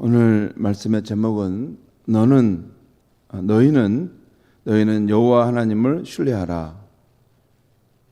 오늘 말씀의 제목은 너희는 여호와 하나님을 신뢰하라.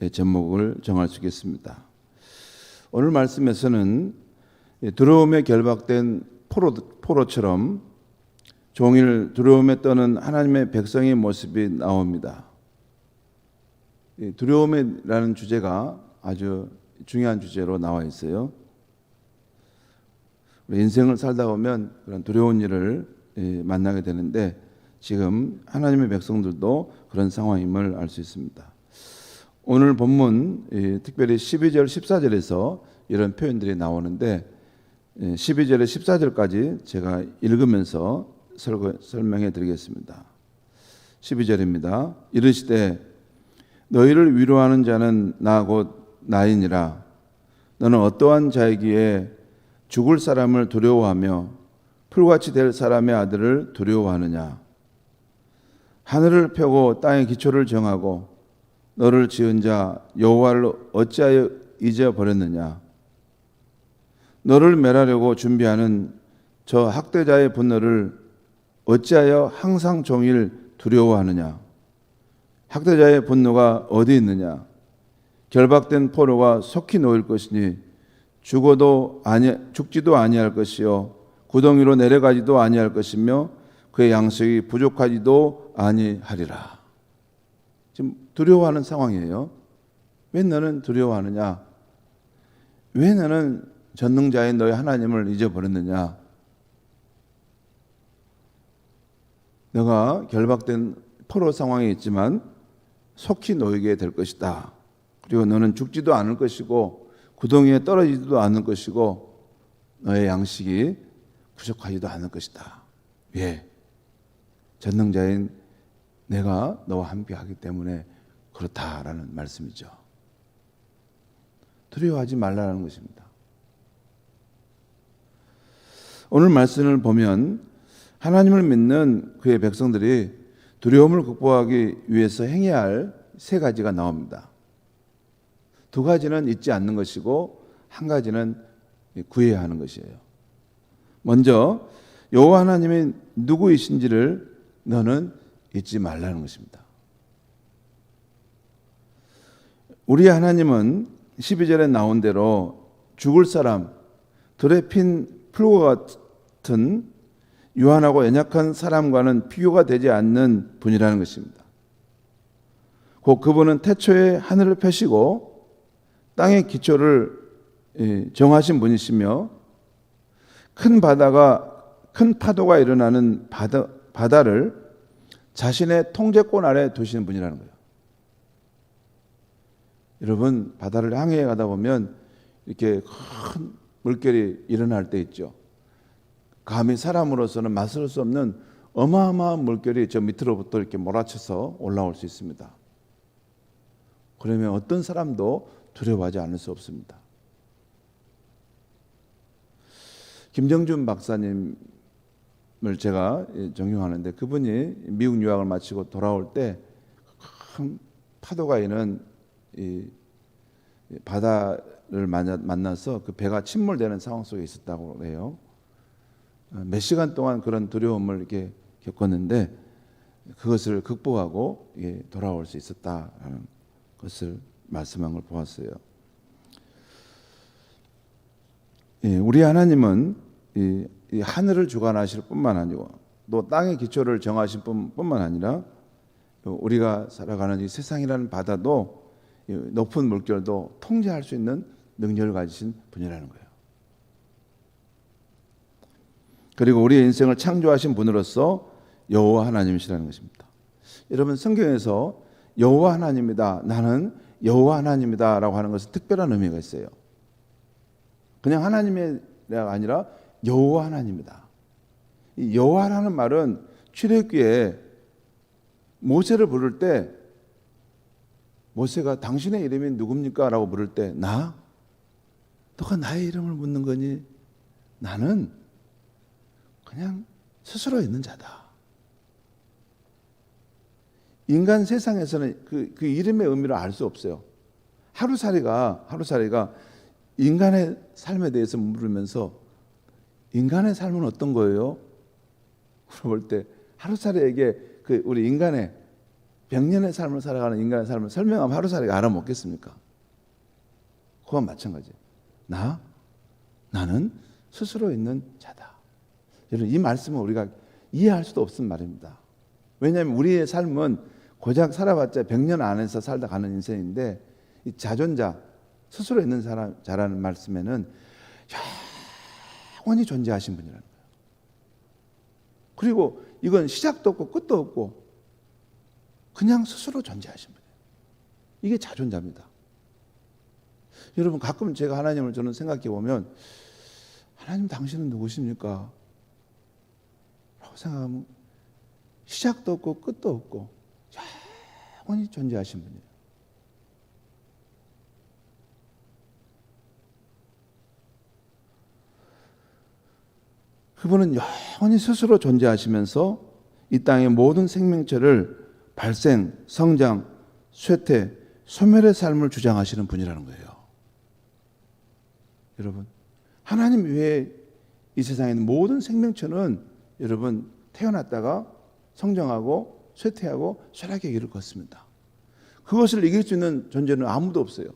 의 제목을 정할 수 있겠습니다. 오늘 말씀에서는 두려움에 결박된 포로처럼 종일 두려움에 떠는 하나님의 백성의 모습이 나옵니다. 두려움이라는 주제가 아주 중요한 주제로 나와 있어요. 우리 인생을 살다 보면 그런 두려운 일을 만나게 되는데 지금 하나님의 백성들도 그런 상황임을 알 수 있습니다. 오늘 본문 특별히 12절 14절에서 이런 표현들이 나오는데 12절에 14절까지 제가 읽으면서 설명해 드리겠습니다. 12절입니다. 이르시되 너희를 위로하는 자는 나 곧 나이니라. 너는 어떠한 자이기에 죽을 사람을 두려워하며 풀같이 될 사람의 아들을 두려워하느냐. 하늘을 펴고 땅의 기초를 정하고 너를 지은 자 여호와를 어찌하여 잊어버렸느냐. 너를 멸하려고 준비하는 저 학대자의 분노를 어찌하여 항상 종일 두려워하느냐. 학대자의 분노가 어디 있느냐. 결박된 포로가 속히 놓일 것이니 죽지도 아니할 것이요 구덩이로 내려가지도 아니할 것이며 그의 양식이 부족하지도 아니하리라. 지금 두려워하는 상황이에요. 왜 너는 두려워하느냐? 왜 너는 전능자인 너의 하나님을 잊어버렸느냐? 너가 결박된 포로 상황에 있지만 속히 놓이게 될 것이다. 그리고 너는 죽지도 않을 것이고 구덩이에 떨어지지도 않을 것이고 너의 양식이 부족하지도 않을 것이다. 왜? 전능자인 내가 너와 함께하기 때문에 그렇다라는 말씀이죠. 두려워하지 말라는 것입니다. 오늘 말씀을 보면 하나님을 믿는 그의 백성들이 두려움을 극복하기 위해서 행해야 할 세 가지가 나옵니다. 두 가지는 잊지 않는 것이고 한 가지는 구해야 하는 것이에요. 먼저 여호와 하나님이 누구이신지를 너는 잊지 말라는 것입니다. 우리 하나님은 12절에 나온 대로 죽을 사람, 들에 핀 풀과 같은 유한하고 연약한 사람과는 비교가 되지 않는 분이라는 것입니다. 곧 그분은 태초에 하늘을 펴시고 땅의 기초를 정하신 분이시며 큰 파도가 일어나는 바다를 자신의 통제권 아래 두시는 분이라는 거예요. 여러분, 바다를 항해에 가다 보면 이렇게 큰 물결이 일어날 때 있죠. 감히 사람으로서는 맞설 수 없는 어마어마한 물결이 저 밑으로부터 이렇게 몰아쳐서 올라올 수 있습니다. 그러면 어떤 사람도 두려워하지 않을 수 없습니다. 김정준 박사님을 제가 존경하는데 그분이 미국 유학을 마치고 돌아올 때 큰 파도가 있는 이 바다를 만나서 그 배가 침몰되는 상황 속에 있었다고 해요. 몇 시간 동안 그런 두려움을 이렇게 겪었는데 그것을 극복하고 돌아올 수 있었다라는 것을 말씀한 걸 보았어요. 우리 하나님은 이 하늘을 주관하실 뿐만 아니고 또 땅의 기초를 정하실 뿐만 아니라 우리가 살아가는 이 세상이라는 바다도 높은 물결도 통제할 수 있는 능력을 가지신 분이라는 거예요. 그리고 우리의 인생을 창조하신 분으로서 여호와 하나님이시라는 것입니다. 여러분, 성경에서 여호와 하나님이다, 나는 여호와 하나님이다 라고 하는 것은 특별한 의미가 있어요. 그냥 하나님이 아니라 여호와 하나님이다. 이 여호와라는 말은 출애굽기에 모세를 부를 때 모세가 당신의 이름이 누굽니까? 라고 물을 때 너가 나의 이름을 묻는 거니? 나는 그냥 스스로 있는 자다. 인간 세상에서는 그 이름의 의미를 알 수 없어요. 하루살이가 인간의 삶에 대해서 물으면서 인간의 삶은 어떤 거예요? 물어볼 때 하루살이에게 우리 인간의 100년의 삶을 살아가는 인간의 삶을 설명하면 하루살이가 알아먹겠습니까? 그와 마찬가지. 나는 스스로 있는 자다. 여러분, 이 말씀은 우리가 이해할 수도 없는 말입니다. 왜냐하면 우리의 삶은 고작 살아봤자 100년 안에서 살다 가는 인생인데, 이 자존자, 스스로 있는 자라는 말씀에는 영원히 존재하신 분이라는 거예요. 그리고 이건 시작도 없고 끝도 없고 그냥 스스로 존재하신 분이에요. 이게 자존자입니다. 여러분, 가끔 제가 하나님을 저는 생각해 보면, 하나님 당신은 누구십니까? 라고 생각하면 시작도 없고 끝도 없고 영원히 존재하신 분이에요. 그분은 영원히 스스로 존재하시면서 이 땅의 모든 생명체를 발생, 성장, 쇠퇴, 소멸의 삶을 주장하시는 분이라는 거예요. 여러분, 하나님 외에 이 세상에 있는 모든 생명체는 여러분 태어났다가 성장하고 쇠퇴하고 쇠락의 길을 걷습니다. 그것을 이길 수 있는 존재는 아무도 없어요.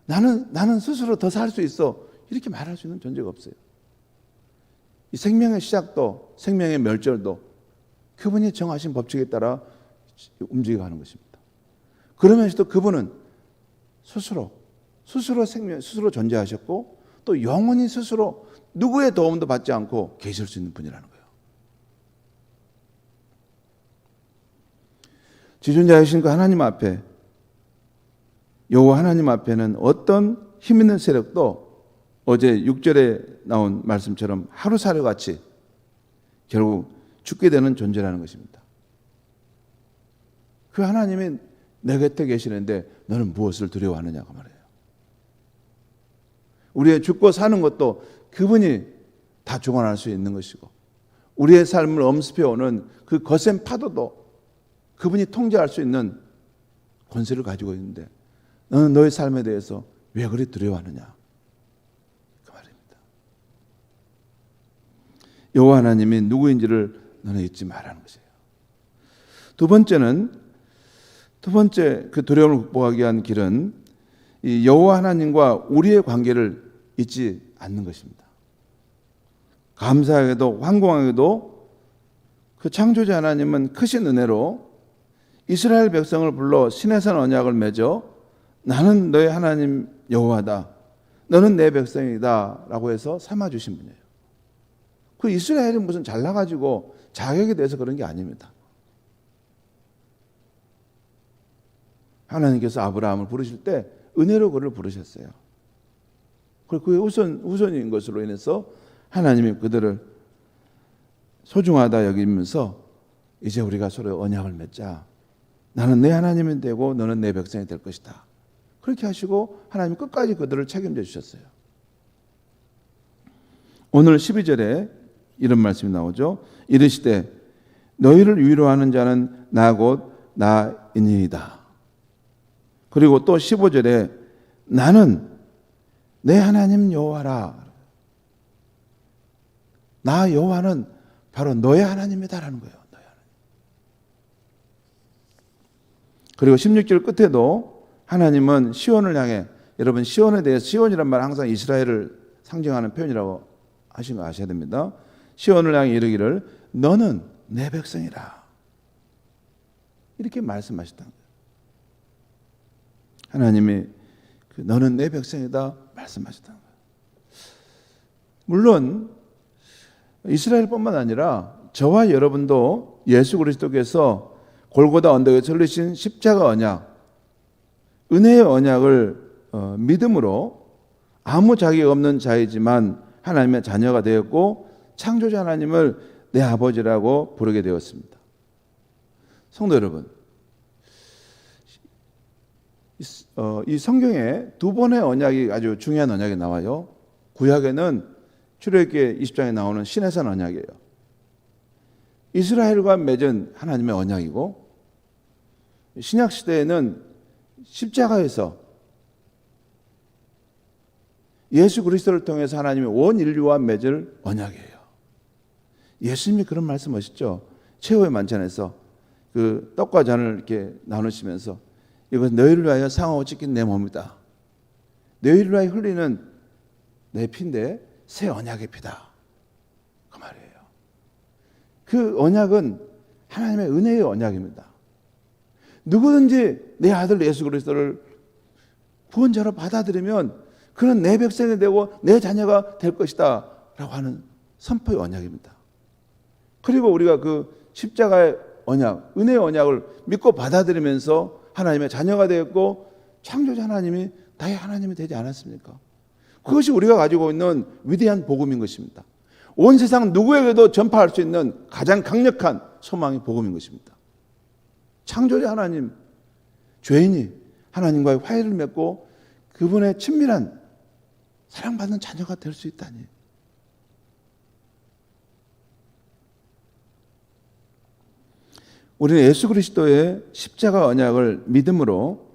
나는 스스로 더 살 수 있어, 이렇게 말할 수 있는 존재가 없어요. 이 생명의 시작도 생명의 멸절도 그분이 정하신 법칙에 따라 움직여가는 것입니다. 그러면서도 그분은 스스로 존재하셨고 또 영원히 스스로 누구의 도움도 받지 않고 계실 수 있는 분이라는 거예요. 지존자이신 그 하나님 앞에, 여호와 하나님 앞에는 어떤 힘 있는 세력도 어제 6절에 나온 말씀처럼 하루살이같이 결국 죽게 되는 존재라는 것입니다. 그 하나님이 내 곁에 계시는데 너는 무엇을 두려워하느냐고 말해요. 우리의 죽고 사는 것도 그분이 다 주관할 수 있는 것이고, 우리의 삶을 엄습해오는 그 거센 파도도 그분이 통제할 수 있는 권세를 가지고 있는데 너는 너의 삶에 대해서 왜 그리 두려워하느냐, 그 말입니다. 여호와 하나님이 누구인지를 너는 잊지 말라는 것이에요. 두 번째 그 두려움을 극복하기 위한 길은 이 여호와 하나님과 우리의 관계를 잊지 않는 것입니다. 감사하게도 황공하게도 그 창조자 하나님은 크신 은혜로 이스라엘 백성을 불러 시내산 언약을 맺어 나는 너의 하나님 여호와다, 너는 내 백성이다 라고 해서 삼아주신 분이에요. 그 이스라엘이 무슨 잘나가지고 자격에 대해서 그런 게 아닙니다. 하나님께서 아브라함을 부르실 때 은혜로 그를 부르셨어요. 그리고 그의 우선인 것으로 인해서 하나님이 그들을 소중하다 여기면서 이제 우리가 서로 언약을 맺자. 나는 내 하나님이 되고 너는 내 백성이 될 것이다. 그렇게 하시고 하나님이 끝까지 그들을 책임져 주셨어요. 오늘 12절에 이런 말씀이 나오죠. 이르시되 너희를 위로하는 자는 나 곧 나이니이다. 그리고 또 15절에 나는 내 하나님 여호와라. 나 여호와는 바로 너의 하나님이다라는 거예요. 너의 하나님. 그리고 16절 끝에도 하나님은 시온을 향해, 여러분 시온에 대해서, 시온이란 말 항상 이스라엘을 상징하는 표현이라고 하신 거 아셔야 됩니다. 시온을 향해 이르기를 너는 내 백성이라, 이렇게 말씀하셨다는 거예요. 하나님이 너는 내 백성이다 말씀하셨다는 거예요. 물론 이스라엘뿐만 아니라 저와 여러분도 예수 그리스도께서 골고다 언덕에 설리신 십자가 언약, 은혜의 언약을 믿음으로 아무 자격 없는 자이지만 하나님의 자녀가 되었고 창조자 하나님을 내 아버지라고 부르게 되었습니다. 성도 여러분, 이 성경에 두 번의 언약이 아주 중요한 언약이 나와요. 구약에는 출애굽기 20장에 나오는 시내산 언약이에요. 이스라엘과 맺은 하나님의 언약이고, 신약 시대에는 십자가에서 예수 그리스도를 통해서 하나님이 온 인류와 맺을 언약이에요. 예수님이 그런 말씀하셨죠. 최후의 만찬에서 그 떡과 잔을 이렇게 나누시면서 이것은 너희를 위하여 상하고 찢긴 내 몸이다. 너희를 위하여 흘리는 내 피인데 새 언약의 피다. 그 말이에요. 그 언약은 하나님의 은혜의 언약입니다. 누구든지 내 아들 예수 그리스도를 구원자로 받아들이면 그는 내 백성이 되고 내 자녀가 될 것이다 라고 하는 선포의 언약입니다. 그리고 우리가 그 십자가의 언약, 은혜의 언약을 믿고 받아들이면서 하나님의 자녀가 되었고 창조자 하나님이 나의 하나님이 되지 않았습니까? 그것이 우리가 가지고 있는 위대한 복음인 것입니다. 온 세상 누구에게도 전파할 수 있는 가장 강력한 소망이 복음인 것입니다. 창조자 하나님, 죄인이 하나님과의 화해를 맺고 그분의 친밀한 사랑받는 자녀가 될 수 있다니. 우리는 예수 그리스도의 십자가 언약을 믿음으로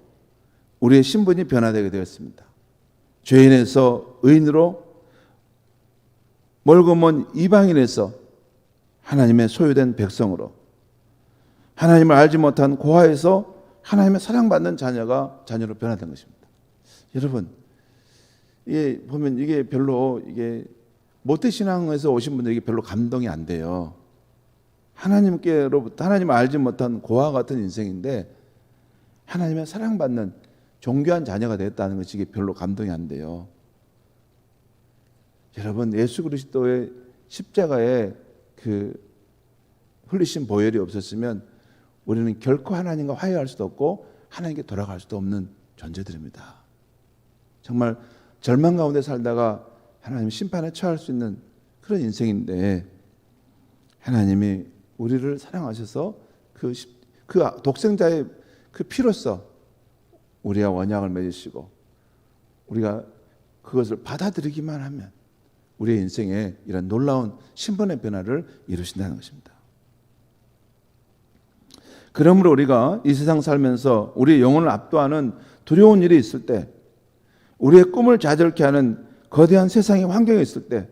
우리의 신분이 변화되게 되었습니다. 죄인에서 의인으로, 멀고 먼 이방인에서 하나님의 소유된 백성으로, 하나님을 알지 못한 고아에서 하나님의 사랑받는 자녀로 변화된 것입니다. 여러분, 이게 보면 이게 별로 모태신앙에서 오신 분들에게 별로 감동이 안 돼요. 하나님께로부터 하나님을 알지 못한 고아 같은 인생인데 하나님의 사랑받는 존귀한 자녀가 되었다는 것이 별로 감동이 안 돼요. 여러분, 예수 그리스도의 십자가에 그 흘리신 보혈이 없었으면 우리는 결코 하나님과 화해할 수도 없고 하나님께 돌아갈 수도 없는 존재들입니다. 정말 절망 가운데 살다가 하나님 심판에 처할 수 있는 그런 인생인데 하나님이 우리를 사랑하셔서 그 독생자의 그 피로써 우리와 언약을 맺으시고 우리가 그것을 받아들이기만 하면 우리의 인생에 이런 놀라운 신분의 변화를 이루신다는 것입니다. 그러므로 우리가 이 세상 살면서 우리의 영혼을 압도하는 두려운 일이 있을 때, 우리의 꿈을 좌절케 하는 거대한 세상의 환경이 있을 때,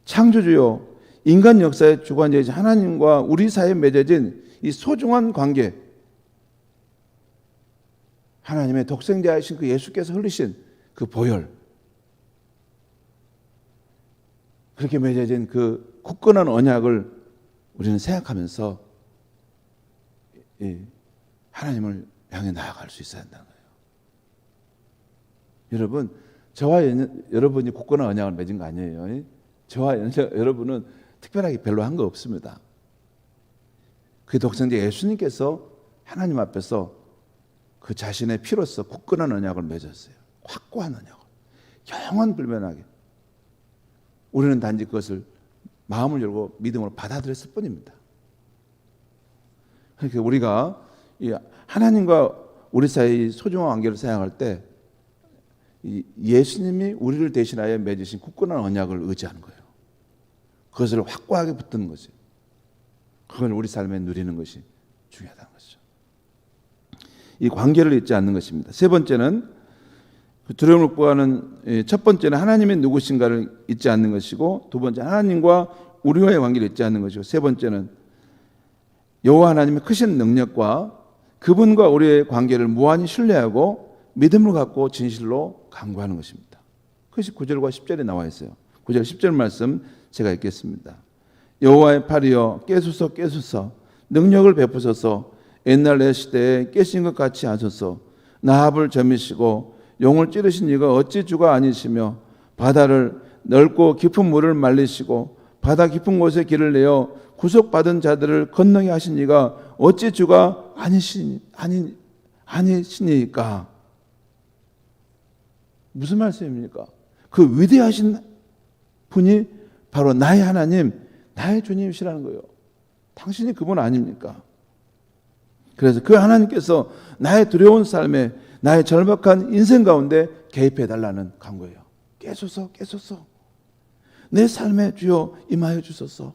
창조주요 인간 역사의 주관자이신 하나님과 우리 사이에 맺어진 이 소중한 관계, 하나님의 독생자이신 그 예수께서 흘리신 그 보혈, 그렇게 맺어진 그 굳건한 언약을 우리는 생각하면서 하나님을 향해 나아갈 수 있어야 한다는 거예요. 여러분, 저와 여러분이 굳건한 언약을 맺은 거 아니에요. 저와 여러분은 특별하게 별로 한 거 없습니다. 그 독생자 예수님께서 하나님 앞에서 그 자신의 피로써 굳건한 언약을 맺었어요. 확고한 언약을. 영원 불변하게. 우리는 단지 그것을 마음을 열고 믿음으로 받아들였을 뿐입니다. 그러니까 우리가 하나님과 우리 사이의 소중한 관계를 생각할 때 예수님이 우리를 대신하여 맺으신 굳건한 언약을 의지하는 거예요. 그것을 확고하게 붙드는 거죠. 그걸 우리 삶에 누리는 것이 중요하다는 것이죠. 이 관계를 잊지 않는 것입니다. 세 번째는 두려움을 구하는 첫 번째는 하나님이 누구신가를 잊지 않는 것이고, 두 번째 하나님과 우리와의 관계를 잊지 않는 것이고, 세 번째는 여호와 하나님의 크신 능력과 그분과 우리의 관계를 무한히 신뢰하고 믿음을 갖고 진실로 간구하는 것입니다. 그것이 9절과 10절에 나와 있어요. 9절 10절 말씀 제가 읽겠습니다. 여호와의 팔이여 깨소서 깨소서, 능력을 베푸소서, 옛날 내 시대에 깨신 것 같이 하소서. 나합을 점이시고 용을 찌르신 이가 어찌 주가 아니시며, 바다를 넓고 깊은 물을 말리시고 바다 깊은 곳에 길을 내어 구속받은 자들을 건너게 하신 이가 어찌 주가 아니시니까. 무슨 말씀입니까? 그 위대하신 분이 바로 나의 하나님, 나의 주님이시라는 거예요. 당신이 그분 아닙니까? 그래서 그 하나님께서 나의 두려운 삶에, 나의 절박한 인생 가운데 개입해 달라는 간구예요. 깨소서 깨소서, 내 삶에 주여 임하여 주소서.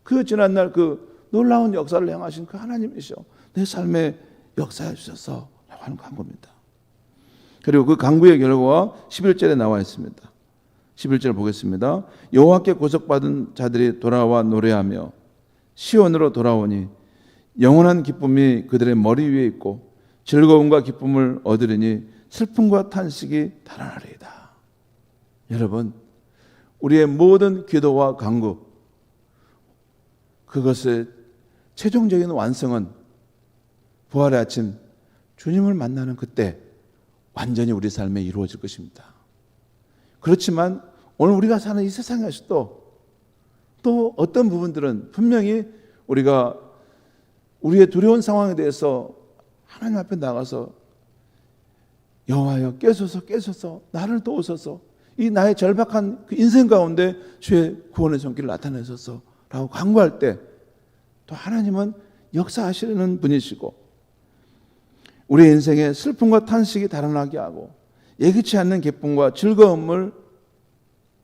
그 지난날 그 놀라운 역사를 행하신 그 하나님이시여, 내 삶에 역사해 주소서 라고 하는 간구입니다. 그리고 그 간구의 결과가 11절에 나와 있습니다. 11절 보겠습니다. 여호와께 구속받은 자들이 돌아와 노래하며 시온으로 돌아오니 영원한 기쁨이 그들의 머리 위에 있고 즐거움과 기쁨을 얻으리니 슬픔과 탄식이 달아나리이다. 여러분, 우리의 모든 기도와 간구, 그것의 최종적인 완성은 부활의 아침 주님을 만나는 그때 완전히 우리 삶에 이루어질 것입니다. 그렇지만 오늘 우리가 사는 이 세상에서도 또 어떤 부분들은 분명히 우리가 우리의 두려운 상황에 대해서 하나님 앞에 나가서 여호와여 깨소서 나를 도우소서, 이 나의 절박한 그 인생 가운데 주의 구원의 손길을 나타내소서 라고 간구할 때 또 하나님은 역사하시는 분이시고 우리의 인생에 슬픔과 탄식이 달아나게 하고 예기치 않는 기쁨과 즐거움을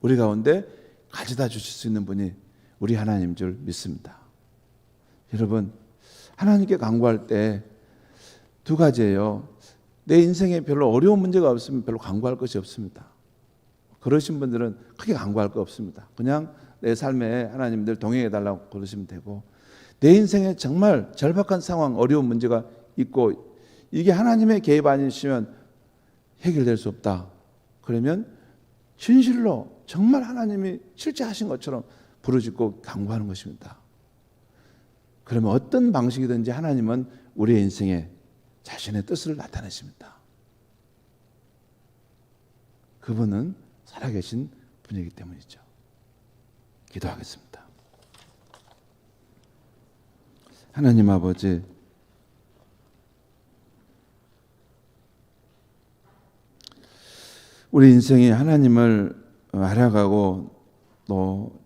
우리 가운데 가져다 주실 수 있는 분이 우리 하나님인 줄 믿습니다. 여러분, 하나님께 간구할 때 두 가지예요. 내 인생에 별로 어려운 문제가 없으면 별로 간구할 것이 없습니다. 그러신 분들은 크게 간구할 거 없습니다. 그냥 내 삶에 하나님들 동행해 달라고 그러시면 되고, 내 인생에 정말 절박한 상황, 어려운 문제가 있고 이게 하나님의 개입 아니시면 해결될 수 없다. 그러면 진실로 정말 하나님이 실제 하신 것처럼 부르짖고 간구하는 것입니다. 그러면 어떤 방식이든지 하나님은 우리의 인생에 자신의 뜻을 나타내십니다. 그분은 살아계신 분이기 때문이죠. 기도하겠습니다. 하나님 아버지, 우리 인생이 하나님을 알아가고 또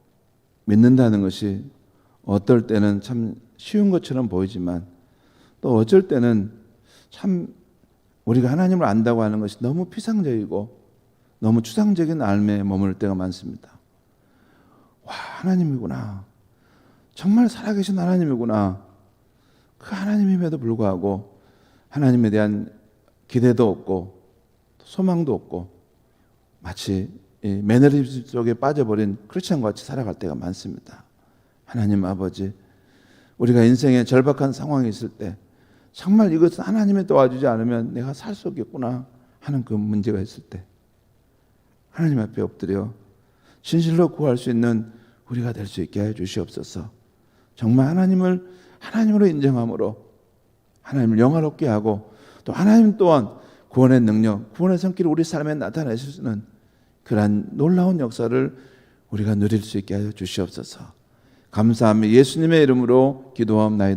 믿는다는 것이 어떨 때는 참 쉬운 것처럼 보이지만 또 어쩔 때는 참 우리가 하나님을 안다고 하는 것이 너무 피상적이고 너무 추상적인 삶에 머무를 때가 많습니다. 와, 하나님이구나. 정말 살아계신 하나님이구나. 그 하나님임에도 불구하고 하나님에 대한 기대도 없고 소망도 없고 마치 매너리즘 속에 빠져버린 크리스찬과 같이 살아갈 때가 많습니다. 하나님 아버지, 우리가 인생에 절박한 상황이 있을 때 정말 이것은 하나님이 도와주지 않으면 내가 살 수 없겠구나 하는 그 문제가 있을 때 하나님 앞에 엎드려 진실로 구할 수 있는 우리가 될 수 있게 해 주시옵소서. 정말 하나님을 하나님으로 인정함으로 하나님을 영화롭게 하고 또 하나님 또한 구원의 능력, 구원의 손길을 우리 삶에 나타내실 수 있는 그러한 놀라운 역사를 우리가 누릴 수 있게 하여 주시옵소서. 감사하며 예수님의 이름으로 기도하옵나이다.